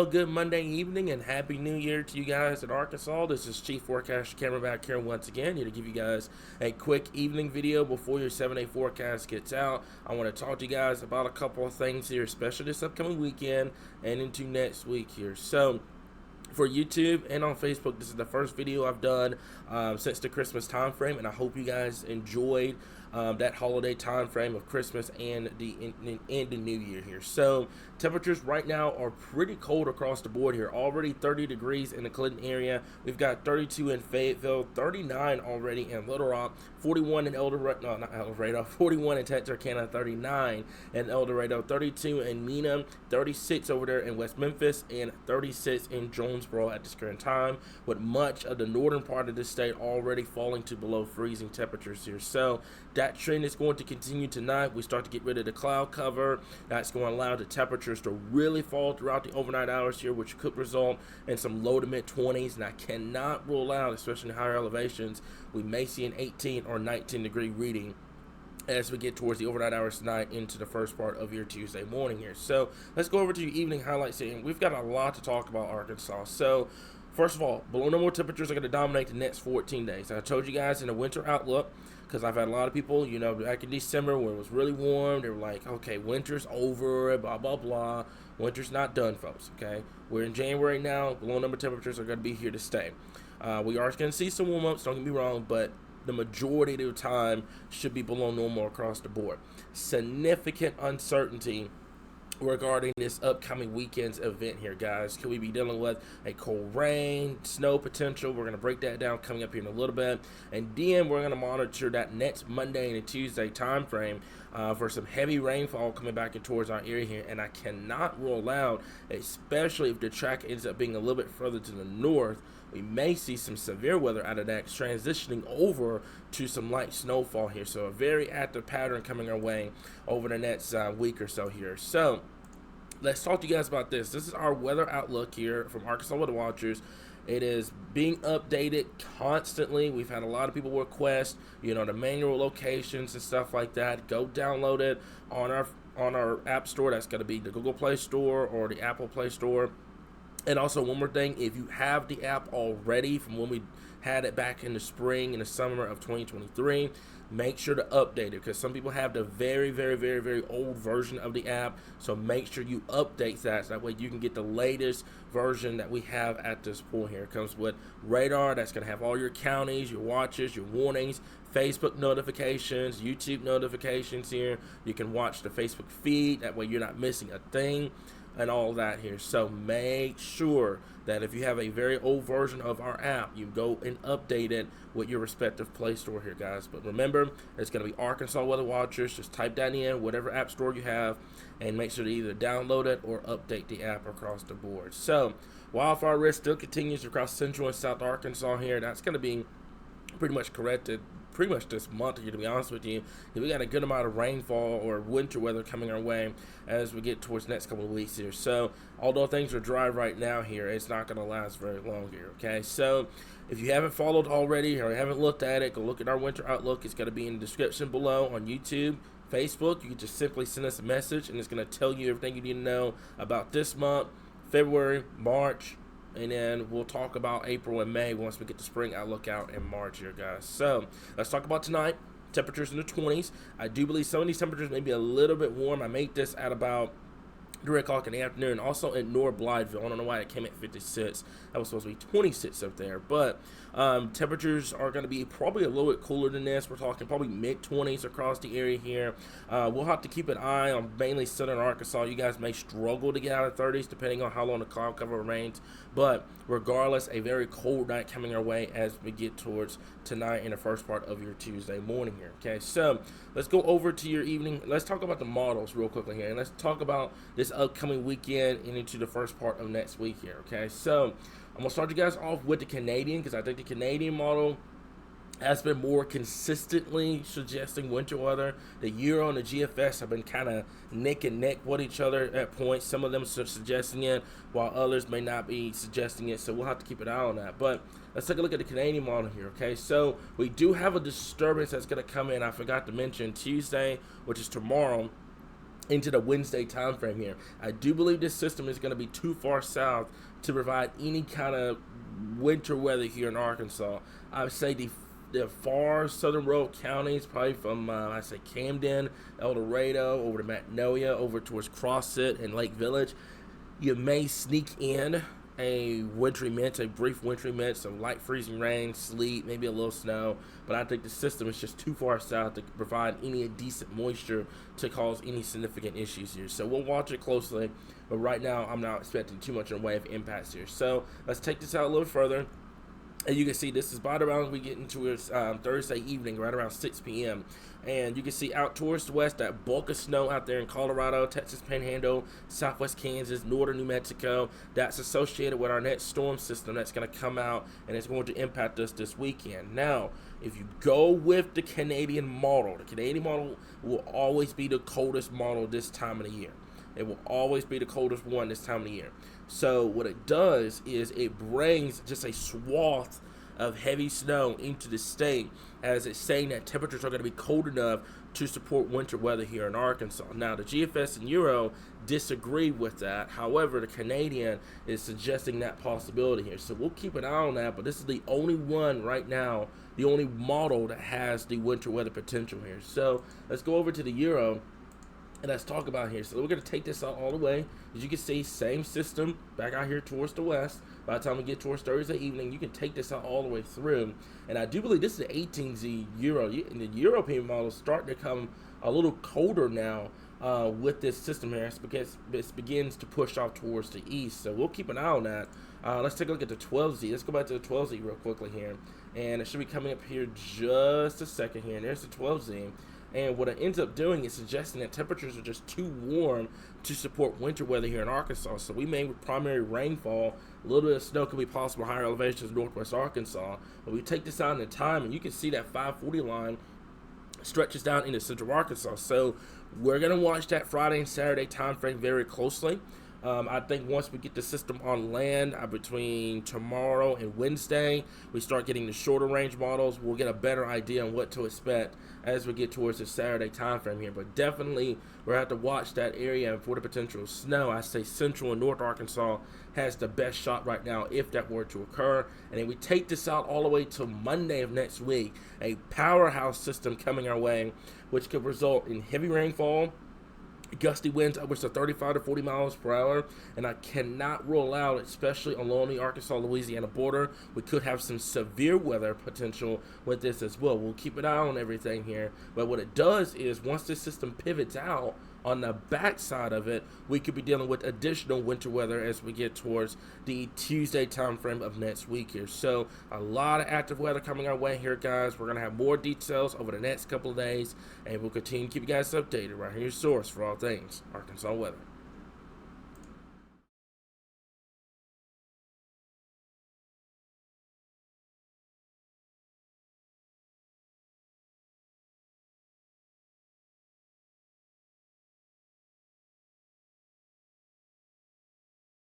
Well, good Monday evening and Happy New Year to you guys in Arkansas. This is Chief Forecast Cameron back here once again, here to give you guys a quick evening video before your 7-day forecast gets out. I want to talk to you guys about a couple of things here, especially this upcoming weekend and into next week here. So, for YouTube and on Facebook, this is the first video I've done since the Christmas time frame, and I hope you guys enjoyed that holiday time frame of Christmas and the New Year here. So temperatures right now are pretty cold across the board here. Already 30 degrees in the Clinton area. We've got 32 in Fayetteville, 39 already in Little Rock, 41 in El Dorado, 41 in Texarkana, 39 in El Dorado, 32 in Mena, 36 over there in West Memphis, and 36 in Jonesboro at this current time, with much of the northern part of the state already falling to below freezing temperatures here. So that trend is going to continue tonight. We start to get rid of the cloud cover. That's going to allow the temperatures to really fall throughout the overnight hours here, which could result in some low to mid 20s. And I cannot rule out, especially in higher elevations, we may see an 18 or 19 degree reading as we get towards the overnight hours tonight into the first part of your Tuesday morning here. So let's go over to your evening highlights here. And we've got a lot to talk about Arkansas. So first of all, below normal temperatures are going to dominate the next 14 days. I told you guys in the winter outlook, because I've had a lot of people, you know, back in December when it was really warm, they were like, okay, winter's over, blah, blah, blah. Winter's not done, folks, okay? We're in January now. Below number temperatures are going to be here to stay. We are going to see some warm-ups, don't get me wrong, but the majority of the time should be below normal across the board. Significant uncertainty regarding this upcoming weekend's event here, guys. Could we be dealing with a cold rain, snow potential? We're going to break that down coming up here in a little bit. And then we're going to monitor that next Monday and Tuesday time frame for some heavy rainfall coming back in towards our area here. And I cannot rule out, especially if the track ends up being a little bit further to the north, we may see some severe weather out of that, transitioning over to some light snowfall here. So a very active pattern coming our way over the next week or so here. So let's talk to you guys about this. This is our weather outlook here from Arkansas Weather Watchers. It is being updated constantly. We've had a lot of people request, you know, the manual locations and stuff like that. Go download it on our app store. That's going to be the Google Play Store or the Apple Play Store. And also, one more thing, if you have the app already from when we had it back in the spring and the summer of 2023, make sure to update it, because some people have the very, very, very, very old version of the app. So make sure you update that, so that way you can get the latest version that we have at this point here. It comes with radar that's going to have all your counties, your watches, your warnings, Facebook notifications, YouTube notifications here. You can watch the Facebook feed, that way you're not missing a thing, and all that here. So make sure that if you have a very old version of our app, you go and update it with your respective Play Store here, guys. But remember, it's going to be Arkansas Weather Watchers. Just type that in, whatever app store you have, and make sure to either download it or update the app across the board. So wildfire risk still continues across central and south Arkansas here. That's going to be pretty much corrected pretty much this month here, to be honest with you. We got a good amount of rainfall or winter weather coming our way as we get towards the next couple of weeks here. So although things are dry right now here, it's not going to last very long here, okay? So if you haven't followed already or haven't looked at it, go look at our winter outlook. It's going to be in the description below on YouTube, Facebook. You can just simply send us a message, and it's going to tell you everything you need to know about this month, February, March, and then we'll talk about April and May once we get the spring outlook out in March here, guys. So let's talk about tonight. Temperatures in the 20s. I do believe some of these temperatures may be a little bit warm. I made this at about 3 o'clock in the afternoon. Also in North Blytheville. I don't know why it came at 56. That was supposed to be 26 up there. But temperatures are going to be probably a little bit cooler than this. We're talking probably mid-20s across the area here. We'll have to keep an eye on mainly southern Arkansas. You guys may struggle to get out of 30s depending on how long the cloud cover remains. But regardless, a very cold night coming our way as we get towards tonight and the first part of your Tuesday morning here. Okay, so let's go over to your evening. Let's talk about the models real quickly here. And let's talk about this upcoming weekend and into the first part of next week here. Okay, so I'm going to start you guys off with the Canadian, because I think the Canadian model has been more consistently suggesting winter weather. The Euro and the GFS have been kind of neck and neck with each other at points. Some of them are suggesting it, while others may not be suggesting it, so we'll have to keep an eye on that. But let's take a look at the Canadian model here, okay? So we do have a disturbance that's going to come in. I forgot to mention Tuesday, which is tomorrow. into the Wednesday time frame here. I do believe this system is going to be too far south to provide any kind of winter weather here in Arkansas. I would say the far southern rural counties, probably from I say Camden, El Dorado, over to Magnolia, over towards Crossit and Lake Village, you may sneak in a wintry mix, a brief wintry mix of light freezing rain, sleet, maybe a little snow. But I think the system is just too far south to provide any decent moisture to cause any significant issues here. So we'll watch it closely. But right now, I'm not expecting too much in the way of impacts here. So let's take this out a little further. And you can see this is by around we get into it Thursday evening, right around 6 p.m. And you can see out towards the west that bulk of snow out there in Colorado, Texas Panhandle, southwest Kansas, northern New Mexico. That's associated with our next storm system that's going to come out and it's going to impact us this weekend. Now, if you go with the Canadian model will always be the coldest model this time of the year. It will always be the coldest one this time of the year. So what it does is it brings just a swath of heavy snow into the state, as it's saying that temperatures are going to be cold enough to support winter weather here in Arkansas. Now, the GFS and Euro disagree with that. However, the Canadian is suggesting that possibility here. So we'll keep an eye on that, but this is the only one right now, the only model that has the winter weather potential here. So let's go over to the Euro. And let's talk about here. So we're going to take this out all the way. As you can see, same system back out here towards the west. By the time we get towards Thursday evening, you can take this out all the way through. And I do believe this is the 18Z Euro. And the European model is starting to come a little colder now with this system here. It's because it begins to push off towards the east. So we'll keep an eye on that. Let's take a look at the 12Z. Let's go back to the 12Z real quickly here. And it should be coming up here just a second here. And there's the 12Z. And what it ends up doing is suggesting that temperatures are just too warm to support winter weather here in Arkansas. So we may with primary rainfall, a little bit of snow could be possible higher elevations northwest Arkansas. But we take this out in time, and you can see that 540 line stretches down into central Arkansas. So we're going to watch that Friday and Saturday time frame very closely. I think once we get the system on land between tomorrow and Wednesday, we start getting the shorter range models. We'll get a better idea on what to expect as we get towards the Saturday time frame here. But definitely we'll have to watch that area for the potential snow. I say central and north Arkansas has the best shot right now if that were to occur. And then we take this out all the way to Monday of next week, a powerhouse system coming our way, which could result in heavy rainfall, gusty winds upwards to 35 to 40 miles per hour, and I cannot rule out, especially along the Arkansas-Louisiana border, we could have some severe weather potential with this as well. We'll keep an eye on everything here, but what it does is once this system pivots out, on the backside of it, we could be dealing with additional winter weather as we get towards the Tuesday time frame of next week here. So a lot of active weather coming our way here, guys. We're going to have more details over the next couple of days, and we'll continue to keep you guys updated right here, your source for all things Arkansas weather.